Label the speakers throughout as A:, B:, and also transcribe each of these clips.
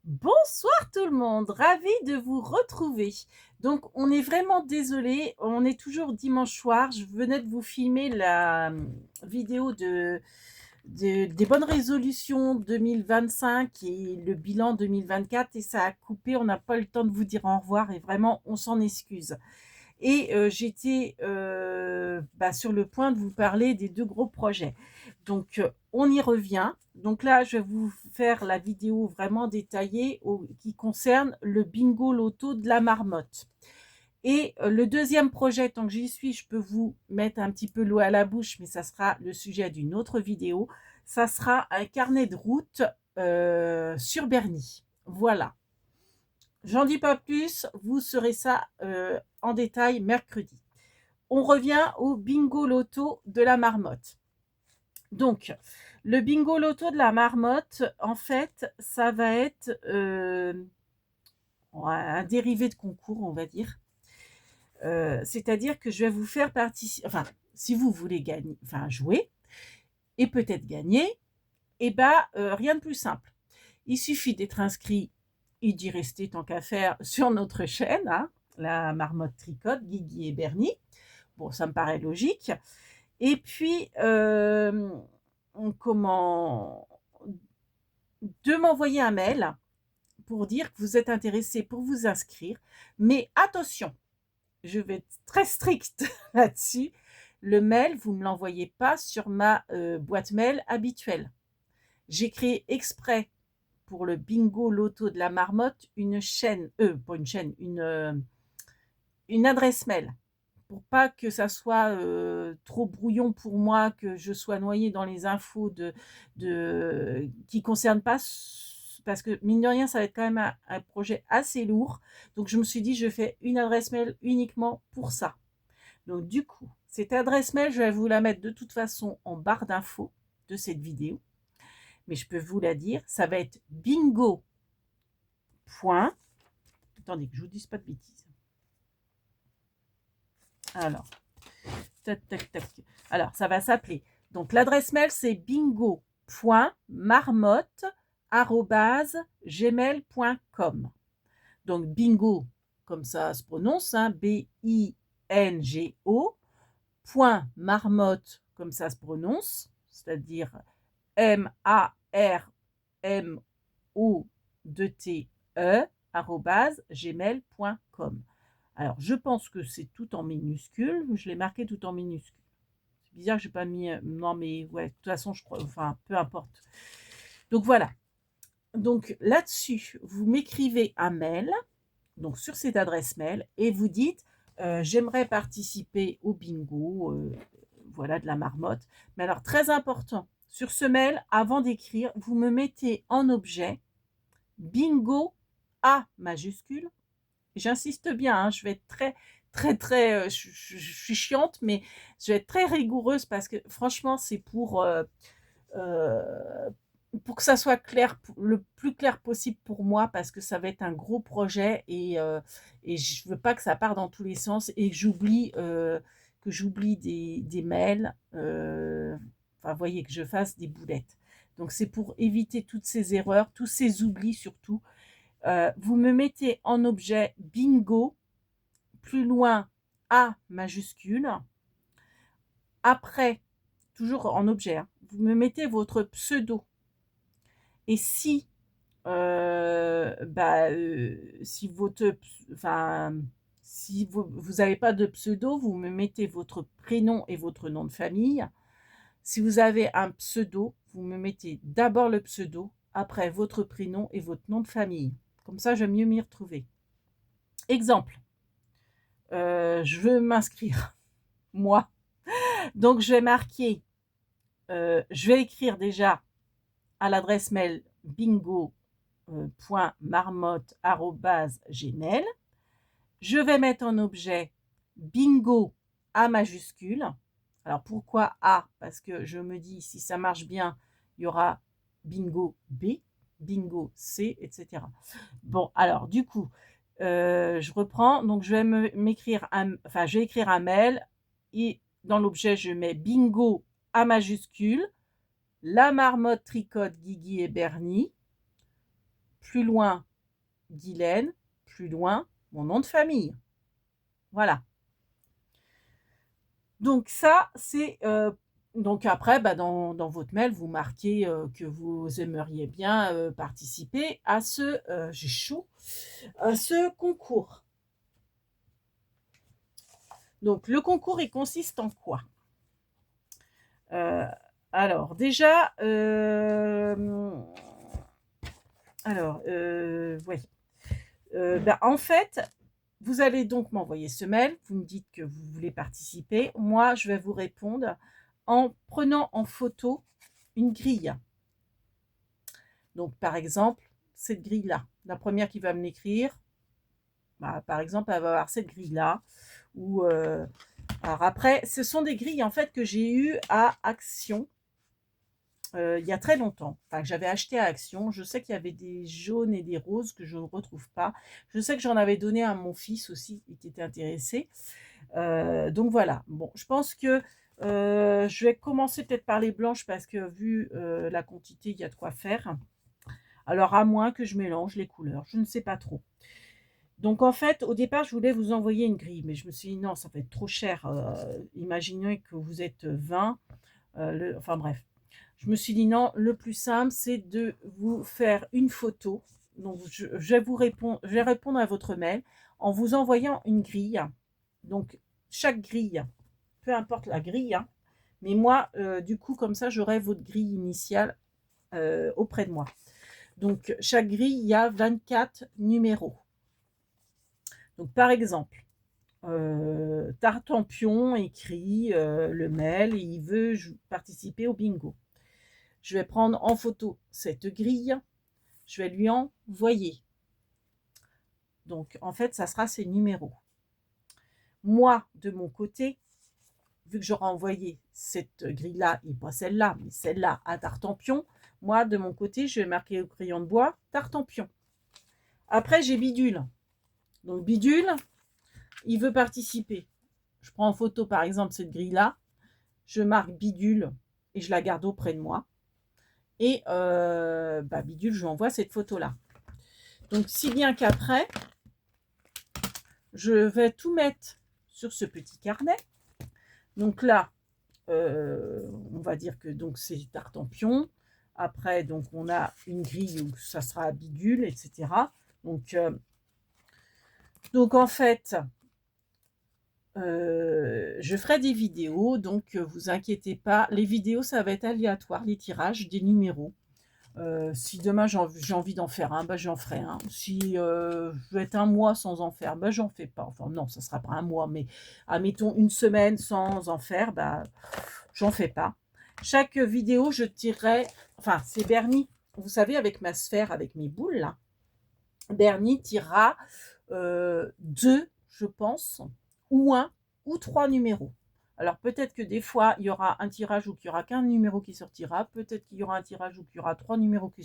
A: Bonsoir tout le monde, ravie de vous retrouver. Donc on est vraiment désolé, on est toujours dimanche soir. Je venais de vous filmer la vidéo des bonnes résolutions 2025 et le bilan 2024 et ça a coupé, on n'a pas eu le temps de vous dire au revoir et vraiment on s'en excuse. Et j'étais sur le point de vous parler des deux gros projets. Donc, on y revient. Donc là, je vais vous faire la vidéo vraiment détaillée qui concerne le bingo loto de la marmotte. Et le deuxième projet, tant que j'y suis, je peux vous mettre un petit peu l'eau à la bouche, mais ça sera le sujet d'une autre vidéo. Ça sera un carnet de route sur Bernie. Voilà. J'en dis pas plus, vous saurez ça en détail mercredi. On revient au bingo loto de la marmotte. Donc, le bingo loto de la marmotte, en fait, ça va être un dérivé de concours, on va dire. C'est-à-dire que je vais vous faire participer, enfin, si vous voulez gagner, enfin, jouer, et peut-être gagner, et rien de plus simple. Il suffit d'être inscrit et d'y rester tant qu'à faire sur notre chaîne, hein, la marmotte tricote, Guigui et Bernie. Bon, ça me paraît logique. Et puis, comment de m'envoyer un mail pour dire que vous êtes intéressé pour vous inscrire. Mais attention, je vais être très stricte là-dessus. Le mail, vous ne me l'envoyez pas sur ma boîte mail habituelle. J'ai créé exprès pour le bingo loto de la marmotte une chaîne, pas une chaîne, une adresse mail pour pas que ça soit trop brouillon pour moi, que je sois noyée dans les infos qui ne concernent pas, parce que mine de rien, ça va être quand même un projet assez lourd. Donc je me suis dit, je fais une adresse mail uniquement pour ça. Donc du coup, cette adresse mail, je vais vous la mettre de toute façon en barre d'infos de cette vidéo. Mais je peux vous la dire, ça va être bingo. Attendez que je vous dise pas de bêtises. Alors, tac, tac, tac. Alors, ça va s'appeler. Donc, l'adresse mail, c'est bingo.marmotte@gmail.com. Donc, bingo, comme ça se prononce, hein, B-I-N-G-O, point marmotte, comme ça se prononce, c'est-à-dire M-A-R-M-O-T-E, gmail.com. Alors, je pense que c'est tout en minuscule. Je l'ai marqué tout en minuscule. C'est bizarre que je n'ai pas mis. Non, mais ouais, de toute façon, je crois. Enfin, peu importe. Donc voilà. Donc là-dessus, vous m'écrivez un mail, donc sur cette adresse mail, et vous dites j'aimerais participer au bingo, voilà, de la marmotte. Mais alors, très important, sur ce mail, avant d'écrire, vous me mettez en objet bingo A majuscule. J'insiste bien, hein, je vais être très, très, très. Je suis chiante, mais je vais être très rigoureuse parce que franchement, c'est pour que ça soit clair, le plus clair possible pour moi, parce que ça va être un gros projet et je veux pas que ça parte dans tous les sens et que j'oublie des mails. Enfin, vous voyez, que je fasse des boulettes. Donc, c'est pour éviter toutes ces erreurs, tous ces oublis surtout. Vous me mettez en objet bingo, plus loin A majuscule. Après, toujours en objet, hein, vous me mettez votre pseudo. Et si, si votre, enfin, si vous n'avez pas de pseudo, vous me mettez votre prénom et votre nom de famille. Si vous avez un pseudo, vous me mettez d'abord le pseudo, après votre prénom et votre nom de famille. Comme ça, je vais mieux m'y retrouver. Exemple, je veux m'inscrire, moi. Donc, je vais marquer, je vais écrire déjà à l'adresse mail bingo.marmotte@gmail. Je vais mettre en objet bingo A majuscule. Alors, pourquoi A? Parce que je me dis, si ça marche bien, il y aura bingo B, bingo C, etc. Bon, alors, du coup, je reprends. Donc, je vais écrire un mail et dans l'objet, je mets bingo A majuscule, la marmotte tricote Guigui et Bernie, plus loin, Guylaine, plus loin, mon nom de famille. Voilà. Donc ça, c'est... donc après, dans votre mail, vous marquez que vous aimeriez bien participer à ce... j'ai chaud. À ce concours. Donc le concours, il consiste en quoi? Alors déjà... oui. En fait, vous allez donc m'envoyer ce mail, vous me dites que vous voulez participer. Moi, je vais vous répondre en prenant en photo une grille. Donc, par exemple, cette grille-là. La première qui va me l'écrire, par exemple, elle va avoir cette grille-là. Ou, alors après, ce sont des grilles en fait que j'ai eues à Action. Il y a très longtemps, enfin que j'avais acheté à Action. Je sais qu'il y avait des jaunes et des roses que je ne retrouve pas. Je sais que j'en avais donné à mon fils aussi, qui était intéressé. Donc voilà, bon, je pense que je vais commencer peut-être par les blanches parce que vu la quantité, il y a de quoi faire. Alors à moins que je mélange les couleurs, je ne sais pas trop. Donc en fait, au départ, je voulais vous envoyer une grille, mais je me suis dit non, ça va être trop cher. Imaginez que vous êtes 20, enfin bref. Je me suis dit non, le plus simple, c'est de vous faire une photo. Donc, je vais répondre à votre mail en vous envoyant une grille. Donc, chaque grille, peu importe la grille, hein, mais moi, du coup, comme ça, j'aurai votre grille initiale auprès de moi. Donc, chaque grille, il y a 24 numéros. Donc, par exemple, Tartampion écrit le mail et il veut participer au bingo. Je vais prendre en photo cette grille, je vais lui envoyer. Donc, en fait, ça sera ses numéros. Moi, de mon côté, vu que j'aurai envoyé cette grille-là, et pas celle-là, mais celle-là à Tartampion, moi, de mon côté, je vais marquer au crayon de bois Tartampion. Après, j'ai Bidule. Donc, Bidule, il veut participer. Je prends en photo, par exemple, cette grille-là. Je marque Bidule et je la garde auprès de moi. Et Bidule, je lui envoie cette photo-là. Donc, si bien qu'après, je vais tout mettre sur ce petit carnet. Donc là, on va dire que c'est Tartampion. Après, donc on a une grille où ça sera Bidule, etc. Donc en fait, je ferai des vidéos. Donc, vous inquiétez pas. Les vidéos, ça va être aléatoire, les tirages des numéros. Si demain j'ai envie d'en faire un, j'en ferai un. Si je vais être un mois sans en faire, j'en fais pas. Enfin non, ça sera pas un mois, mais admettons une semaine sans en faire, j'en fais pas. Chaque vidéo, je tirerai, enfin c'est Bernie, vous savez, avec ma sphère, avec mes boules là, Bernie tirera 2, je pense, ou 1 ou 3 numéros. Alors peut-être que des fois, il y aura un tirage où il n'y aura qu'un numéro qui sortira. Peut-être qu'il y aura un tirage où il y aura 3 numéros qui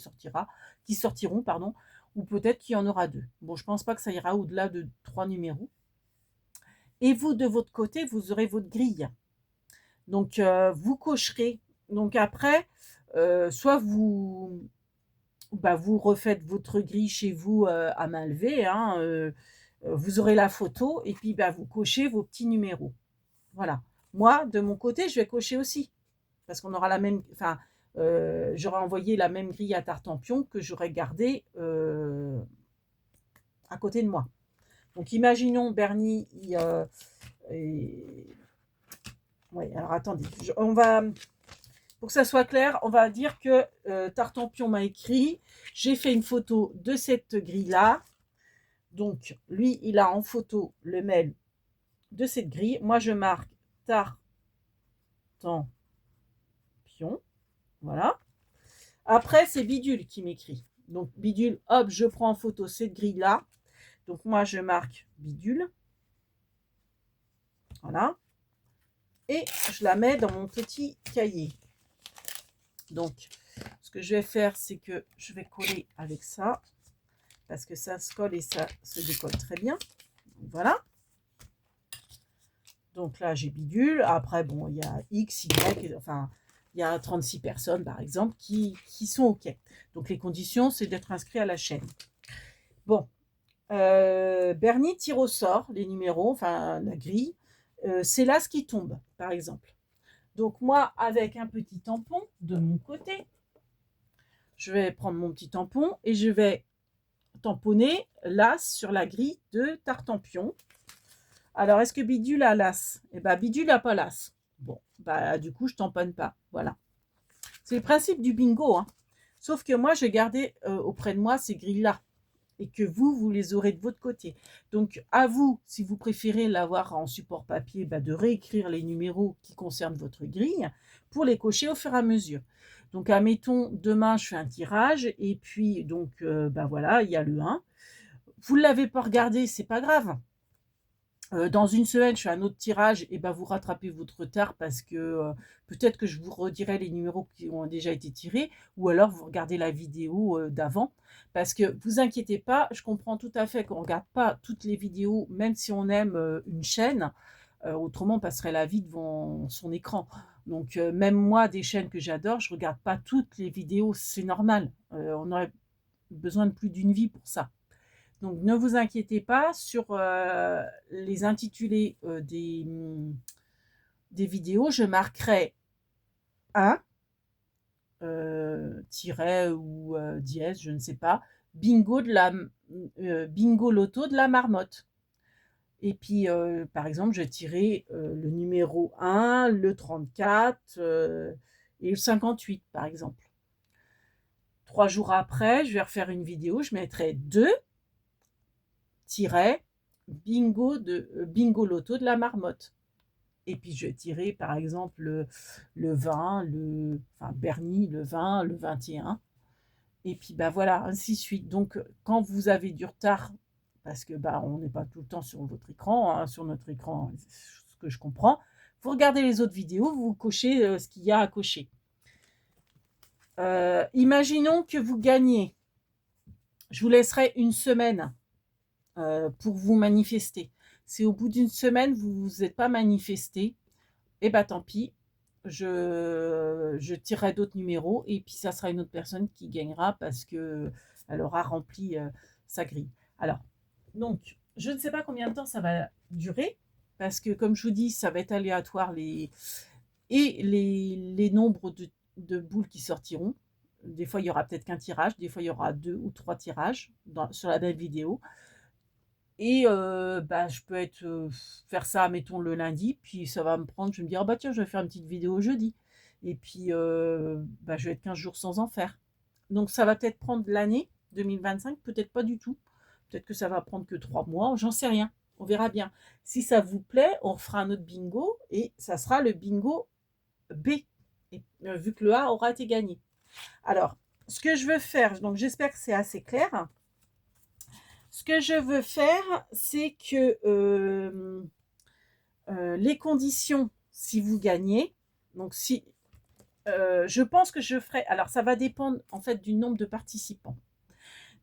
A: sortiront, pardon. Ou peut-être qu'il y en aura 2. Bon, je ne pense pas que ça ira au-delà de 3 numéros. Et vous, de votre côté, vous aurez votre grille. Donc, vous cocherez. Donc après, soit vous refaites votre grille chez vous à main levée. Hein, vous aurez la photo et puis vous cochez vos petits numéros. Voilà. Moi, de mon côté, je vais cocher aussi. Parce qu'on aura la même... Enfin, j'aurais envoyé la même grille à Tartampion que j'aurais gardée à côté de moi. Donc, imaginons Bernie... Oui, alors attendez. On va... Pour que ça soit clair, on va dire que Tartampion m'a écrit. J'ai fait une photo de cette grille-là. Donc, lui, il a en photo le mail de cette grille. Moi, je marque Tartampion. Voilà. Après, c'est Bidule qui m'écrit. Donc, Bidule, hop, je prends en photo cette grille-là. Donc, moi, je marque Bidule. Voilà. Et je la mets dans mon petit cahier. Donc, ce que je vais faire, c'est que je vais coller avec ça. Parce que ça se colle et ça se décolle très bien. Voilà. Donc là, j'ai Bidule. Après, bon, il y a X, Y, enfin, Il y a 36 personnes, par exemple, qui sont OK. Donc, les conditions, c'est d'être inscrit à la chaîne. Bon, Bernie tire au sort les numéros, enfin la grille. C'est là ce qui tombe, par exemple. Donc, moi, avec un petit tampon de mon côté, je vais prendre mon petit tampon et je vais tamponner l'as sur la grille de Tartampion. Alors, est-ce que Bidule a l'as? Eh bien, Bidule n'a pas l'as. Bon, bah, du coup, je tamponne pas. Voilà. C'est le principe du bingo. Hein. Sauf que moi, je vais garder auprès de moi ces grilles-là. Et que vous les aurez de votre côté. Donc, à vous, si vous préférez l'avoir en support papier, bah, de réécrire les numéros qui concernent votre grille pour les cocher au fur et à mesure. Donc, admettons, demain, je fais un tirage. Et puis, donc, bah, voilà, il y a le 1. Vous ne l'avez pas regardé, c'est pas grave. Dans une semaine, je fais un autre tirage et ben vous rattrapez votre retard parce que peut-être que je vous redirai les numéros qui ont déjà été tirés ou alors vous regardez la vidéo d'avant parce que vous inquiétez pas, je comprends tout à fait qu'on ne regarde pas toutes les vidéos même si on aime une chaîne, autrement on passerait la vie devant son écran. Donc même moi, des chaînes que j'adore, je ne regarde pas toutes les vidéos, c'est normal. On aurait besoin de plus d'une vie pour ça. Donc, ne vous inquiétez pas sur les intitulés des vidéos. Je marquerai 1, tiret ou dièse, je ne sais pas, bingo, bingo loto de la marmotte. Et puis, par exemple, je tirerai le numéro 1, le 34 et le 58, par exemple. 3 jours après, je vais refaire une vidéo, je mettrai 2, bingo loto de la marmotte. Et puis je vais tirer par exemple le 20, enfin Bernie, le 20, le 21. Et puis bah voilà, ainsi de suite. Donc quand vous avez du retard, parce que bah on n'est pas tout le temps sur votre écran, hein, sur notre écran, ce que je comprends, vous regardez les autres vidéos, vous cochez ce qu'il y a à cocher. Imaginons que vous gagnez. Je vous laisserai une semaine pour vous manifester. Si au bout d'une semaine, vous ne vous êtes pas manifesté, eh bien tant pis, je tirerai d'autres numéros et puis ça sera une autre personne qui gagnera parce qu'elle aura rempli sa grille. Alors, donc, je ne sais pas combien de temps ça va durer parce que comme je vous dis, ça va être aléatoire les nombres de boules qui sortiront. Des fois, il y aura peut-être qu'un tirage, des fois, il y aura 2 ou 3 tirages sur la même vidéo. Et bah, je peux faire ça, mettons, le lundi, puis ça va me prendre, je vais me dire, ah bah tiens, je vais faire une petite vidéo jeudi. Et puis, bah, je vais être 15 jours sans en faire. Donc, ça va peut-être prendre l'année 2025, peut-être pas du tout. Peut-être que ça va prendre que 3 mois, j'en sais rien. On verra bien. Si ça vous plaît, on refera un autre bingo et ça sera le bingo B, et, vu que le A aura été gagné. Alors, ce que je veux faire, donc j'espère que c'est assez clair. Ce que je veux faire, c'est que les conditions, si vous gagnez, donc si je pense que je ferai, alors ça va dépendre en fait du nombre de participants.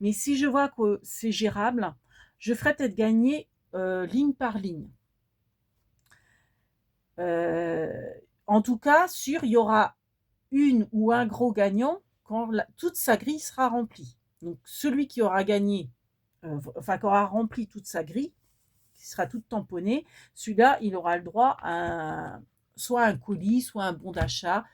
A: Mais si je vois que c'est gérable, je ferai peut-être gagner ligne par ligne. En tout cas, il y aura une ou un gros gagnant quand toute sa grille sera remplie. Donc celui qui aura gagné, enfin qui aura rempli toute sa grille, qui sera toute tamponnée, celui-là, il aura le droit à soit un colis, soit un bon d'achat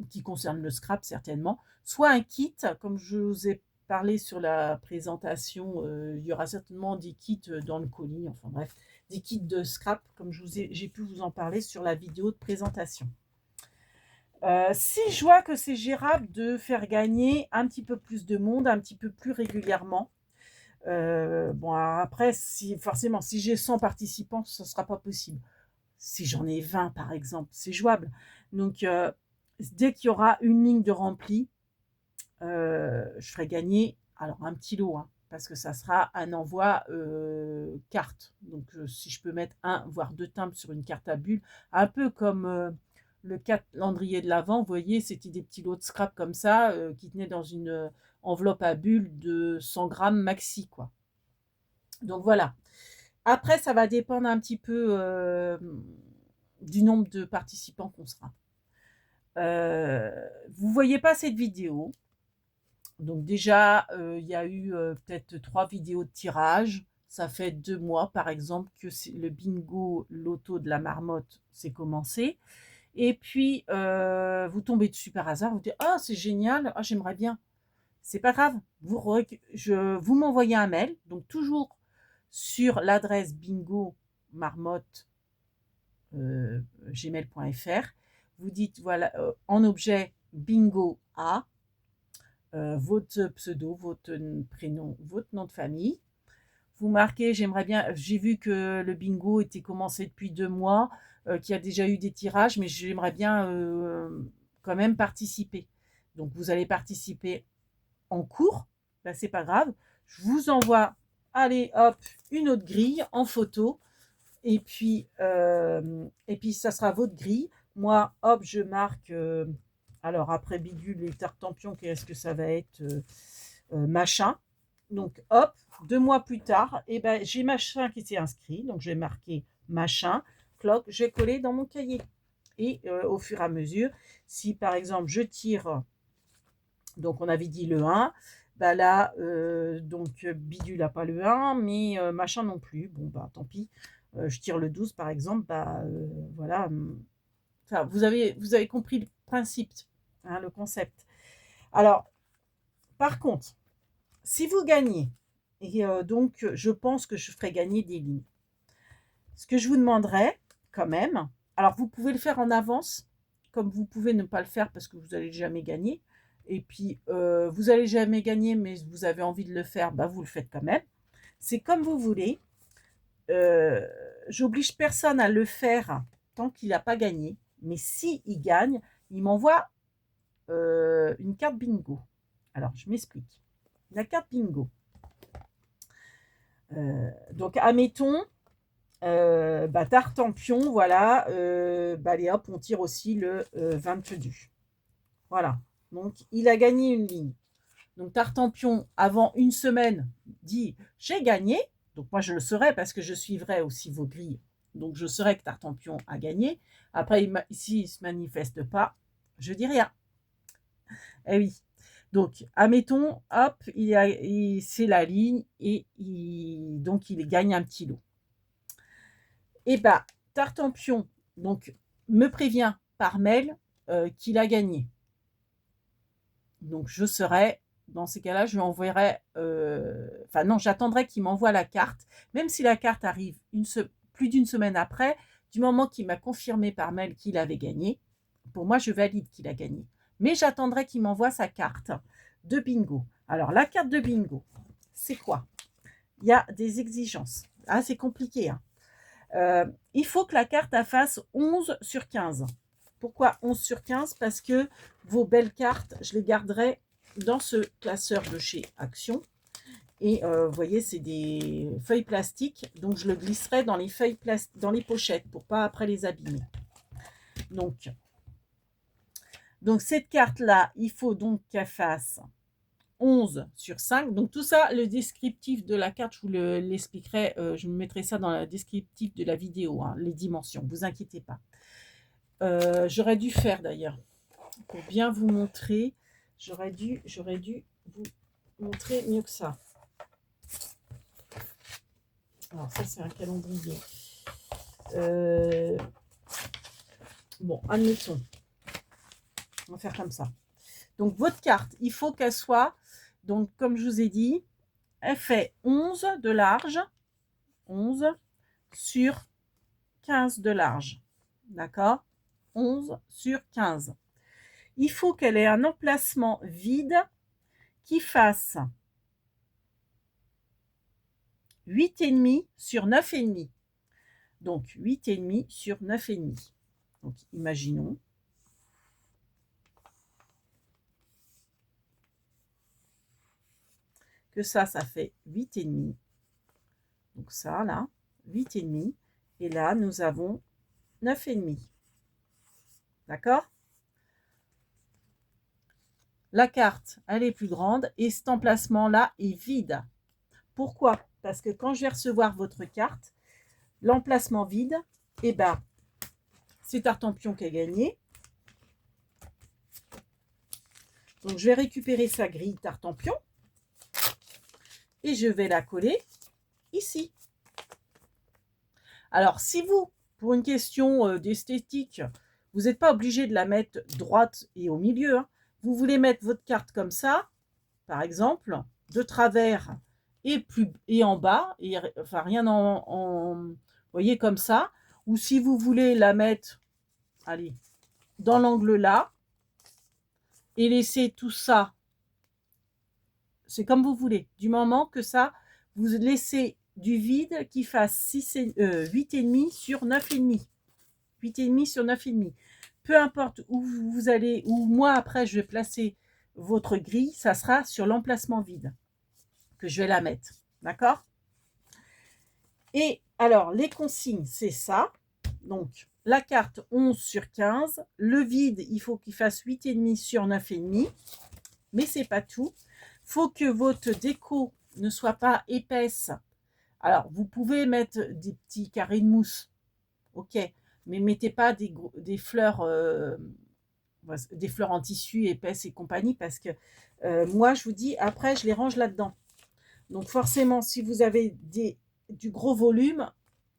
A: qui concerne le scrap certainement, soit un kit, comme je vous ai parlé sur la présentation, il y aura certainement des kits dans le colis, enfin bref, des kits de scrap, comme j'ai pu vous en parler sur la vidéo de présentation. Si je vois que c'est gérable de faire gagner un petit peu plus de monde, un petit peu plus régulièrement, bon, après, forcément, si j'ai 100 participants, ce ne sera pas possible. Si j'en ai 20, par exemple, c'est jouable. Donc, dès qu'il y aura une ligne de rempli, je ferai gagner, alors un petit lot, hein, parce que ça sera un envoi carte. Donc, si je peux mettre 1 voire 2 timbres sur une carte à bulles, un peu comme le calendrier de l'Avent, vous voyez, c'était des petits lots de scrap comme ça, qui tenaient dans une enveloppe à bulles de 100 grammes maxi, quoi. Donc voilà. Après, ça va dépendre un petit peu du nombre de participants qu'on sera. vous voyez pas cette vidéo. Donc déjà, il y a eu peut-être 3 vidéos de tirage. Ça fait 2 mois, par exemple, que le bingo loto de la marmotte s'est commencé. Et puis, vous tombez dessus par hasard, vous dites: «Ah, c'est génial, ah, j'aimerais bien». C'est pas grave, vous m'envoyez un mail, donc toujours sur l'adresse bingo marmotte gmail.fr. Vous dites, voilà, en objet bingo A, votre pseudo, votre prénom, votre nom de famille. Vous marquez, j'aimerais bien, j'ai vu que le bingo était commencé depuis 2 mois, qu'il y a déjà eu des tirages, mais j'aimerais bien quand même participer. Donc vous allez participer en cours, là c'est pas grave. Je vous envoie, allez hop, une autre grille en photo, et puis ça sera votre grille. Moi, hop, je marque. Alors après bidule et tartempion, qu'est-ce que ça va être machin. Donc hop, 2 mois plus tard, et ben j'ai machin qui s'est inscrit, donc j'ai marqué machin, cloque, j'ai collé dans mon cahier. Et au fur et à mesure, si par exemple je tire, donc on avait dit le 1, bah là, donc bidule n'a pas le 1, mais machin non plus. Bon bah tant pis, je tire le 12 par exemple, bah voilà. Enfin, vous avez compris le principe, hein, le concept. Alors, par contre, si vous gagnez, et donc je pense que je ferai gagner des lignes, ce que je vous demanderais quand même, alors vous pouvez le faire en avance, comme vous pouvez ne pas le faire parce que vous n'allez jamais gagner, et puis vous n'allez jamais gagner, mais vous avez envie de le faire, bah vous le faites quand même. C'est comme vous voulez. J'oblige personne à le faire tant qu'il n'a pas gagné, mais si il gagne, il m'envoie une carte bingo. Alors, je m'explique. La carte bingo. Donc, admettons, tartempion, voilà, allez hop, on tire aussi le 22. Voilà. Donc, il a gagné une ligne. Donc, tartempion, avant une semaine, dit « j'ai gagné ». Donc, moi, je le saurais parce que je suivrai aussi vos grilles. Donc, je saurais que tartempion a gagné. Après, s'il ne se manifeste pas, je dis rien. Eh oui. Donc, admettons, hop, c'est la ligne et donc il gagne un petit lot. Et bah, tartempion, donc, me prévient par mail qu'il a gagné. Donc, je serai, dans ces cas-là, je lui enverrai, non, j'attendrai qu'il m'envoie la carte, même si la carte arrive plus d'une semaine après, du moment qu'il m'a confirmé par mail qu'il avait gagné, pour moi, je valide qu'il a gagné. Mais j'attendrai qu'il m'envoie sa carte de bingo. Alors, la carte de bingo, c'est quoi? Il y a des exigences. Ah, c'est compliqué, hein. Il faut que la carte fasse 11 sur 15. Pourquoi 11 sur 15? Parce que vos belles cartes, je les garderai dans ce classeur de chez Action. Et vous voyez, c'est des feuilles plastiques. Donc, je le glisserai dans les feuilles dans les pochettes pour pas après les abîmer. Donc cette carte-là, il faut donc qu'elle fasse 11 sur 5. Donc tout ça, le descriptif de la carte, je vous l'expliquerai. Je me mettrai ça dans le descriptif de la vidéo, hein, les dimensions, ne vous inquiétez pas. J'aurais dû faire d'ailleurs, pour bien vous montrer, j'aurais dû vous montrer mieux que ça. Alors ça, c'est un calendrier. Bon, admettons. On va faire comme ça. Donc, votre carte, il faut qu'elle soit, donc comme je vous ai dit, elle fait 11 de large, 11 sur 15 de large. D'accord? 11 sur 15. Il faut qu'elle ait un emplacement vide qui fasse 8,5 sur 9,5. Donc, 8,5 sur 9,5. Donc, imaginons. Que ça fait 8,5. Donc ça, là, 8,5. Et là, nous avons 9,5. D'accord? La carte, elle est plus grande et cet emplacement-là est vide. Pourquoi? Parce que quand je vais recevoir votre carte, l'emplacement vide, eh ben, c'est Tartempion qui a gagné. Donc, je vais récupérer sa grille Tartampion et je vais la coller ici. Alors, si vous, pour une question d'esthétique, vous n'êtes pas obligé de la mettre droite et au milieu, hein. Vous voulez mettre votre carte comme ça, par exemple, de travers et en bas, et, enfin rien vous voyez, comme ça. Ou si vous voulez la mettre, allez, dans l'angle là, et laisser tout ça, c'est comme vous voulez. Du moment que ça, vous laissez du vide qui fasse 8,5 sur 9,5. 8,5 sur 9,5. Peu importe où vous allez, où moi après je vais placer votre grille, ça sera sur l'emplacement vide que je vais la mettre. D'accord? Et alors, les consignes, c'est ça. Donc, la carte 11 sur 15. Le vide, il faut qu'il fasse 8,5 sur 9,5. Mais c'est pas tout. Il faut que votre déco ne soit pas épaisse. Alors, vous pouvez mettre des petits carrés de mousse. Ok. Mais mettez pas des fleurs en tissu épaisse et compagnie, parce que moi, je vous dis, après, je les range là-dedans. Donc, forcément, si vous avez du gros volume,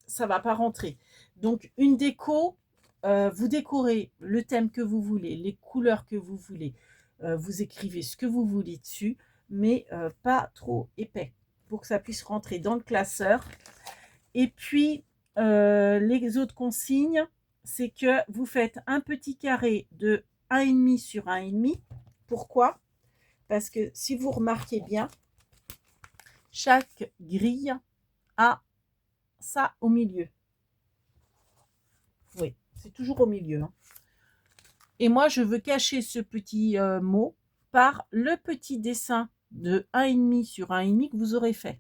A: ça va pas rentrer. Donc, une déco, vous décorez le thème que vous voulez, les couleurs que vous voulez. Vous écrivez ce que vous voulez dessus, mais pas trop épais, pour que ça puisse rentrer dans le classeur. Et puis, les autres consignes, c'est que vous faites un petit carré de 1,5 sur 1,5. Pourquoi? Parce que si vous remarquez bien, chaque grille a ça au milieu. Oui, c'est toujours au milieu, hein. Et moi, je veux cacher ce petit mot par le petit dessin de 1,5 sur 1,5 que vous aurez fait.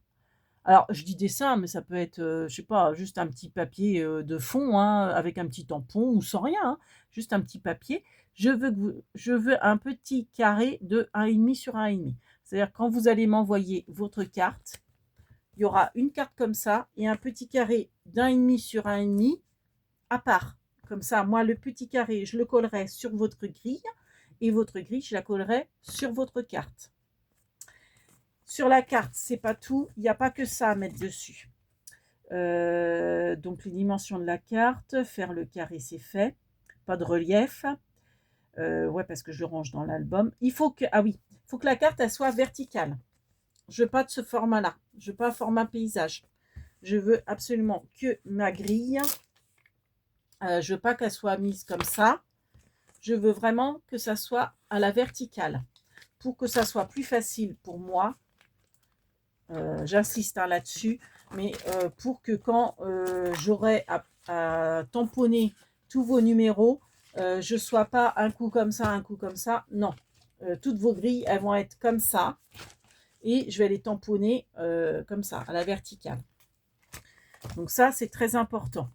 A: Alors, je dis dessin, mais ça peut être, je sais pas, juste un petit papier de fond, hein, avec un petit tampon ou sans rien, hein, juste un petit papier. Je veux un petit carré de 1,5 sur 1,5. C'est-à-dire, quand vous allez m'envoyer votre carte, il y aura une carte comme ça et un petit carré d'1,5 sur 1,5 à part. Comme ça, moi, le petit carré, je le collerai sur votre grille et votre grille, je la collerai sur votre carte. Sur la carte, c'est pas tout. Il n'y a pas que ça à mettre dessus. Donc, les dimensions de la carte, faire le carré, c'est fait. Pas de relief. Ouais, parce que je le range dans l'album. Il faut que, ah oui, il faut que la carte, elle soit verticale. Je veux pas de ce format-là. Je veux pas un format paysage. Je veux absolument que ma grille, je veux pas qu'elle soit mise comme ça. Je veux vraiment que ça soit à la verticale. Pour que ça soit plus facile pour moi, j'insiste là-dessus, mais pour que quand j'aurai à tamponner tous vos numéros, je ne sois pas un coup comme ça, un coup comme ça. Non, toutes vos grilles, elles vont être comme ça. Et je vais les tamponner comme ça, à la verticale. Donc ça, c'est très important.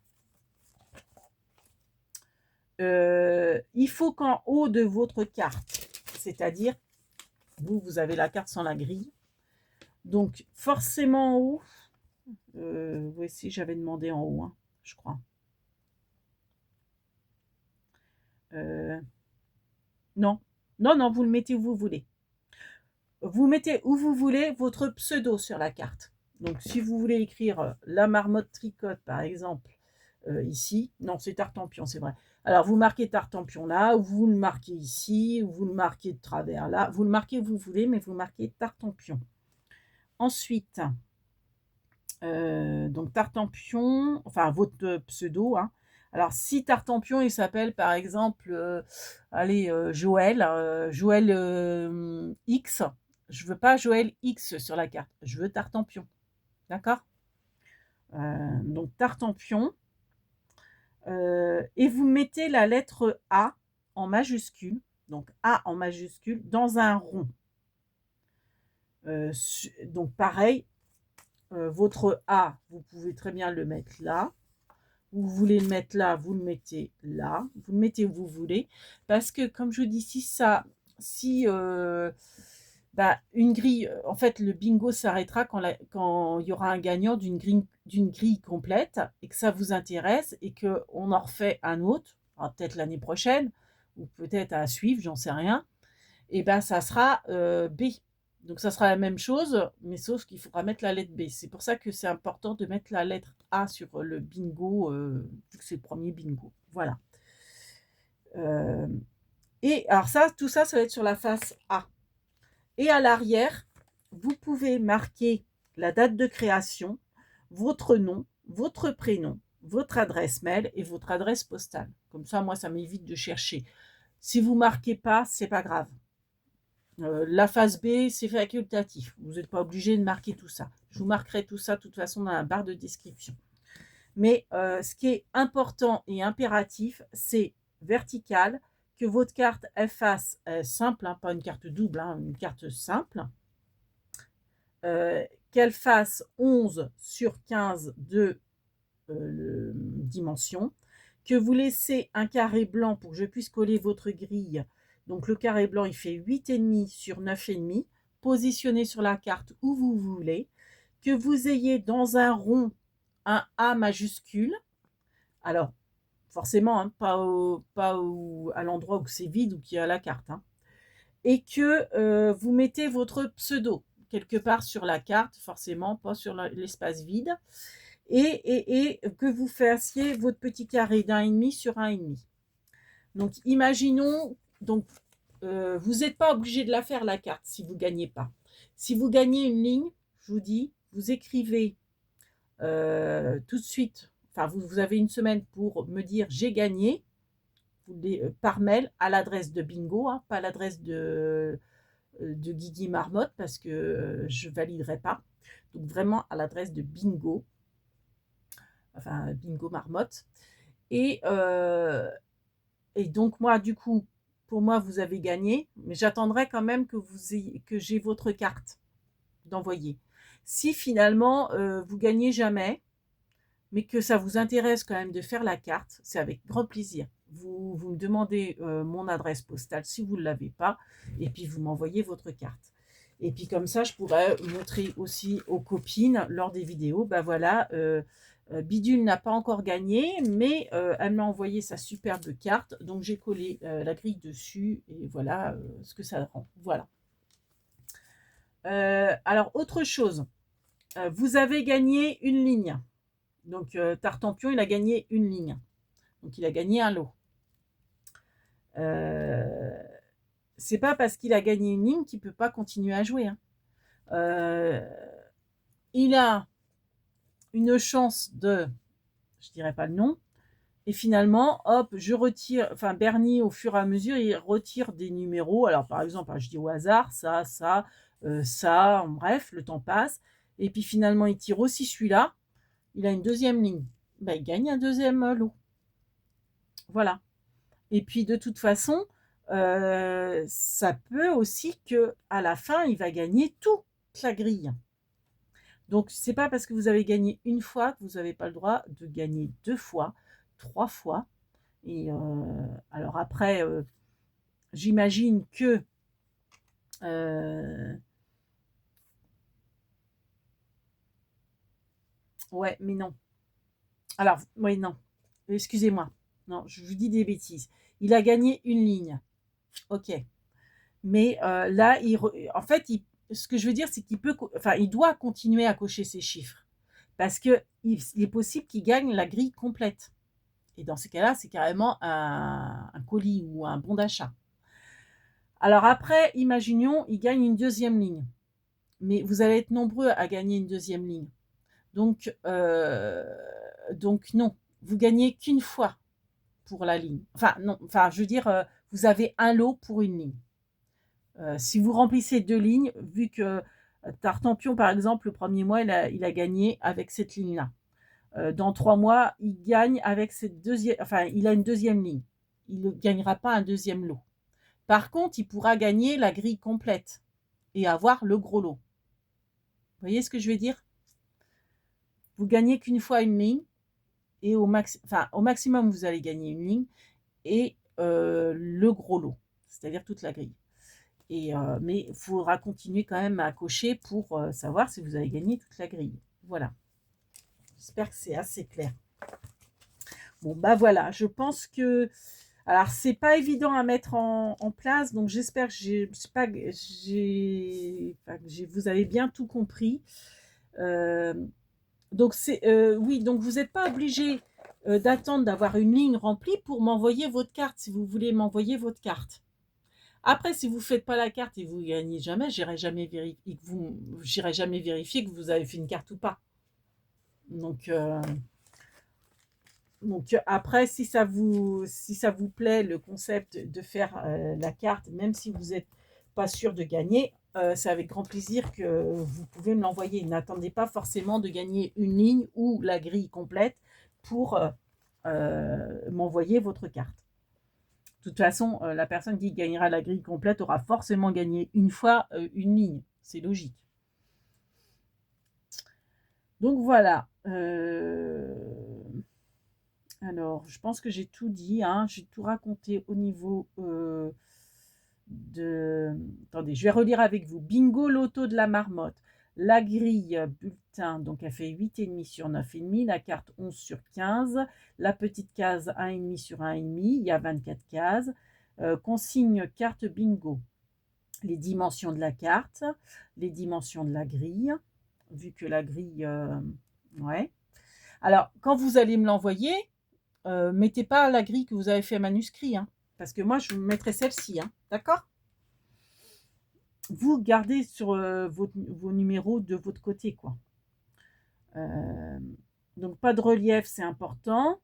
A: Il faut qu'en haut de votre carte, c'est-à-dire, vous avez la carte sans la grille. Donc, forcément en haut, voici, j'avais demandé en haut, hein, je crois. Non, non, vous le mettez où vous voulez. Vous mettez où vous voulez votre pseudo sur la carte. Donc, si vous voulez écrire la marmotte tricote, par exemple, ici, non, c'est Tartampion, c'est vrai. Alors, vous marquez Tartampion là, ou vous le marquez ici, ou vous le marquez de travers là. Vous le marquez où vous voulez, mais vous marquez Tartampion. Ensuite, donc Tartampion, enfin votre pseudo, hein. Alors, si Tartampion, il s'appelle par exemple, allez, Joël, Joël X, je veux pas Joël X sur la carte, je veux Tartampion. D'accord? Donc, Tartampion. Et vous mettez la lettre A en majuscule, donc A en majuscule, dans un rond. Donc, pareil, votre A, vous pouvez très bien le mettre là. Vous voulez le mettre là, vous le mettez là. Vous le mettez où vous voulez. Parce que, comme je vous dis, si une grille, en fait, le bingo s'arrêtera quand il y aura un gagnant d'une grille complète et que ça vous intéresse et qu'on en refait un autre, peut-être l'année prochaine ou peut-être à suivre, j'en sais rien. et ben ça sera B. Donc ça sera la même chose, mais sauf qu'il faudra mettre la lettre B. C'est pour ça que c'est important de mettre la lettre A sur le bingo, vu que c'est le premier bingo. Voilà. Et alors ça, tout ça, ça va être sur la face A. Et à l'arrière, vous pouvez marquer la date de création, votre nom, votre prénom, votre adresse mail et votre adresse postale. Comme ça, moi, ça m'évite de chercher. Si vous ne marquez pas, c'est pas grave. La phase B, c'est facultatif. Vous n'êtes pas obligé de marquer tout ça. Je vous marquerai tout ça de toute façon dans la barre de description. Mais ce qui est important et impératif, c'est vertical, que votre carte elle fasse simple, hein, pas une carte double, hein, une carte simple, qu'elle fasse 11 sur 15 de dimension, que vous laissez un carré blanc pour que je puisse coller votre grille. Donc le carré blanc, il fait 8,5 sur 9,5, positionné sur la carte où vous voulez, que vous ayez dans un rond un A majuscule. Alors, forcément, hein, pas à l'endroit où c'est vide ou qu'il y a la carte. Hein. Et que vous mettez votre pseudo quelque part sur la carte, forcément, pas sur l'espace vide. Et que vous fassiez votre petit carré d'1,5 sur 1,5. Donc, imaginons, donc, vous n'êtes pas obligé de la faire, la carte, si vous ne gagnez pas. Si vous gagnez une ligne, je vous dis, vous écrivez tout de suite, enfin, vous avez une semaine pour me dire j'ai gagné, par mail à l'adresse de Bingo, hein, pas l'adresse de Guigui Marmotte, parce que je ne validerai pas. Donc, vraiment à l'adresse de Bingo, enfin, Bingo Marmotte. Et donc, moi, du coup, pour moi, vous avez gagné, mais j'attendrai quand même que j'ai votre carte d'envoyer. Si finalement, vous gagnez jamais, mais que ça vous intéresse quand même de faire la carte, c'est avec grand plaisir. Vous me demandez mon adresse postale si vous ne l'avez pas, et puis vous m'envoyez votre carte. Et puis comme ça, je pourrais montrer aussi aux copines lors des vidéos, ben voilà, Bidule n'a pas encore gagné, mais elle m'a envoyé sa superbe carte, donc j'ai collé la grille dessus, et voilà ce que ça rend. Voilà. Alors, autre chose, vous avez gagné une ligne. Donc, Tartampion, il a gagné une ligne. Donc, il a gagné un lot. C'est pas parce qu'il a gagné une ligne qu'il ne peut pas continuer à jouer. Hein. Il a une chance de, je dirais pas le nom, et finalement, hop, je retire, enfin Bernie, au fur et à mesure, il retire des numéros. Alors, par exemple, je dis au hasard, ça, bref, le temps passe. Et puis finalement, il tire aussi celui-là. Il a une deuxième ligne. Ben, il gagne un deuxième lot. Voilà. Et puis de toute façon, ça peut aussi que à la fin, il va gagner toute la grille. Donc, c'est pas parce que vous avez gagné une fois que vous n'avez pas le droit de gagner 2 fois, 3 fois. Et alors après, j'imagine que ouais, mais non. Alors, oui, non. Excusez-moi. Non, je vous dis des bêtises. Il a gagné une ligne. Ok. Mais là, en fait, ce que je veux dire, c'est qu'il peut, enfin, il doit continuer à cocher ses chiffres. Parce qu'il est possible qu'il gagne la grille complète. Et dans ces cas-là, c'est carrément un colis ou un bon d'achat. Alors après, imaginons, il gagne une deuxième ligne. Mais vous allez être nombreux à gagner une deuxième ligne. Donc non, vous gagnez qu'une fois pour la ligne. Enfin, non, enfin, je veux dire, vous avez un lot pour une ligne. Si vous remplissez 2 lignes, vu que Tartampion, par exemple, le premier mois, il a gagné avec cette ligne-là. Dans 3 mois, il gagne avec cette deuxième, enfin, il a une deuxième ligne. Il ne gagnera pas un deuxième lot. Par contre, il pourra gagner la grille complète et avoir le gros lot. Vous voyez ce que je veux dire? Vous gagnez qu'une fois une ligne et au maximum, vous allez gagner une ligne et le gros lot, c'est-à-dire toute la grille. Mais il faudra continuer quand même à cocher pour savoir si vous avez gagné toute la grille. Voilà. J'espère que c'est assez clair. Bon, bah voilà, je pense que Alors, c'est pas évident à mettre en place, donc j'espère que vous avez bien tout compris. Euh, donc, oui, donc vous n'êtes pas obligé d'attendre d'avoir une ligne remplie pour m'envoyer votre carte, si vous voulez m'envoyer votre carte. Après, si vous ne faites pas la carte et vous ne gagnez jamais, j'irai jamais vérifier que vous avez fait une carte ou pas. Donc, après, si ça vous plaît, le concept de faire la carte, même si vous n'êtes pas sûr de gagner, c'est avec grand plaisir que vous pouvez me l'envoyer. N'attendez pas forcément de gagner une ligne ou la grille complète pour m'envoyer votre carte. De toute façon, la personne qui gagnera la grille complète aura forcément gagné une fois une ligne. C'est logique. Donc voilà. Alors, je pense que j'ai tout dit, hein. J'ai tout raconté au niveau de... Attendez, je vais relire avec vous. Bingo loto de la marmotte. La grille bulletin, donc elle fait 8,5 sur 9,5. La carte 11 sur 15. La petite case 1,5 sur 1,5. Il y a 24 cases. Consigne carte bingo. Les dimensions de la carte. Les dimensions de la grille. Vu que la grille... ouais. Alors, quand vous allez me l'envoyer, mettez pas la grille que vous avez fait manuscrit, hein, parce que moi, je vous mettrai celle-ci, hein, d'accord? Vous gardez sur vos numéros de votre côté, quoi. Donc, pas de relief, c'est important.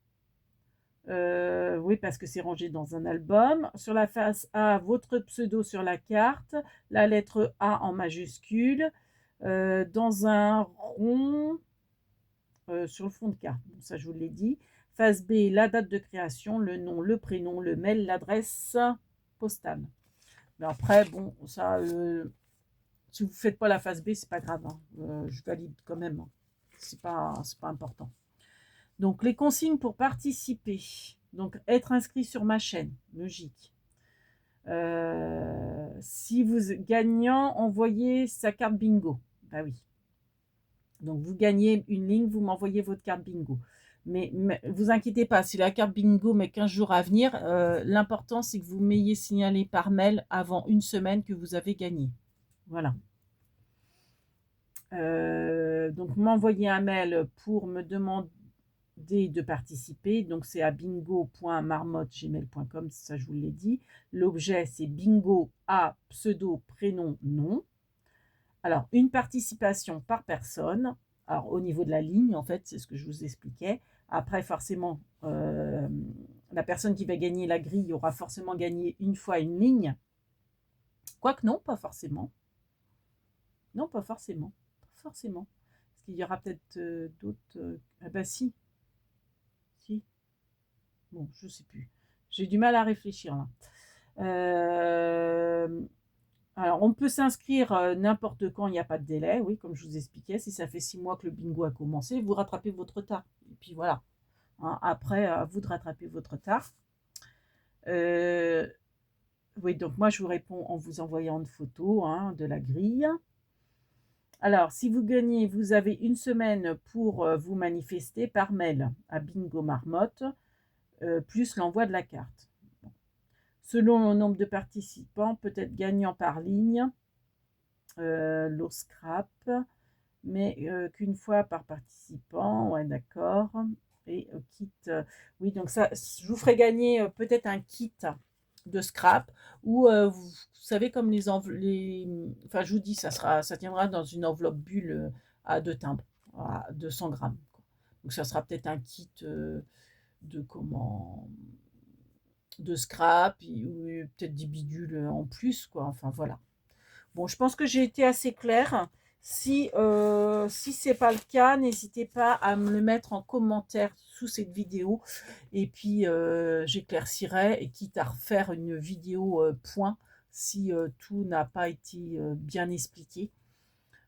A: Oui, parce que c'est rangé dans un album. Sur la face A, votre pseudo sur la carte, la lettre A en majuscule, dans un rond sur le fond de carte. Bon, ça, je vous l'ai dit. Face B, la date de création, le nom, le prénom, le mail, l'adresse postale. Mais après, bon, ça, si vous ne faites pas la face B, c'est pas grave. Hein. Je valide quand même. Hein. C'est pas important. Donc, les consignes pour participer. Donc, être inscrit sur ma chaîne, logique. Si vous gagnant, envoyez sa carte bingo. Bah oui. Donc, vous gagnez une ligne, vous m'envoyez votre carte bingo. Mais vous inquiétez pas, si la carte bingo met 15 jours à venir, l'important, c'est que vous m'ayez signalé par mail avant une semaine que vous avez gagné. Voilà. Donc, m'envoyer un mail pour me demander de participer. Donc, c'est à bingo.marmotte@gmail.com, ça je vous l'ai dit. L'objet, c'est bingo à pseudo, prénom, nom. Alors, une participation par personne. Alors, au niveau de la ligne, en fait, c'est ce que je vous expliquais. Après, forcément, la personne qui va gagner la grille aura forcément gagné une fois une ligne. Quoique non, pas forcément. Non, pas forcément. Pas forcément. Parce qu'il y aura peut-être d'autres... ah bah si. Si. Bon, je ne sais plus. J'ai du mal à réfléchir là. Alors, on peut s'inscrire n'importe quand, il n'y a pas de délai, oui, comme je vous expliquais. Si ça fait 6 mois que le bingo a commencé, vous rattrapez votre retard. Et puis voilà. Hein, après, à vous de rattraper votre retard. Oui, donc moi, je vous réponds en vous envoyant une photo hein, de la grille. Alors, si vous gagnez, vous avez une semaine pour vous manifester par mail à Bingo Marmotte, plus l'envoi de la carte. Selon le nombre de participants, peut-être gagnant par ligne, l'eau scrap, mais qu'une fois par participant, ouais d'accord, et kit, oui donc ça, je vous ferai gagner peut-être un kit de scrap, ou vous savez comme enfin je vous dis, ça tiendra dans une enveloppe bulle à 2 timbres, à 200 grammes, quoi. Donc ça sera peut-être un kit de comment de scrap ou peut-être des bidules en plus quoi, enfin voilà. Bon, je pense que j'ai été assez claire. Si ce n'est pas le cas, n'hésitez pas à me le mettre en commentaire sous cette vidéo et puis j'éclaircirai, et quitte à refaire une vidéo point si tout n'a pas été bien expliqué,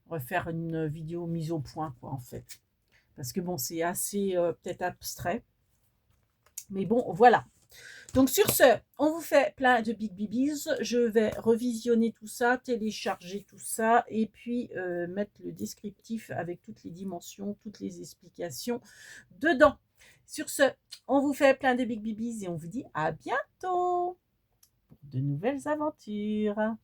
A: refaire une vidéo mise au point quoi en fait, parce que bon c'est assez peut-être abstrait, mais bon voilà. Donc sur ce, on vous fait plein de big bibis. Je vais revisionner tout ça, télécharger tout ça et puis mettre le descriptif avec toutes les dimensions, toutes les explications dedans. Sur ce, on vous fait plein de big bibis et on vous dit à bientôt pour de nouvelles aventures.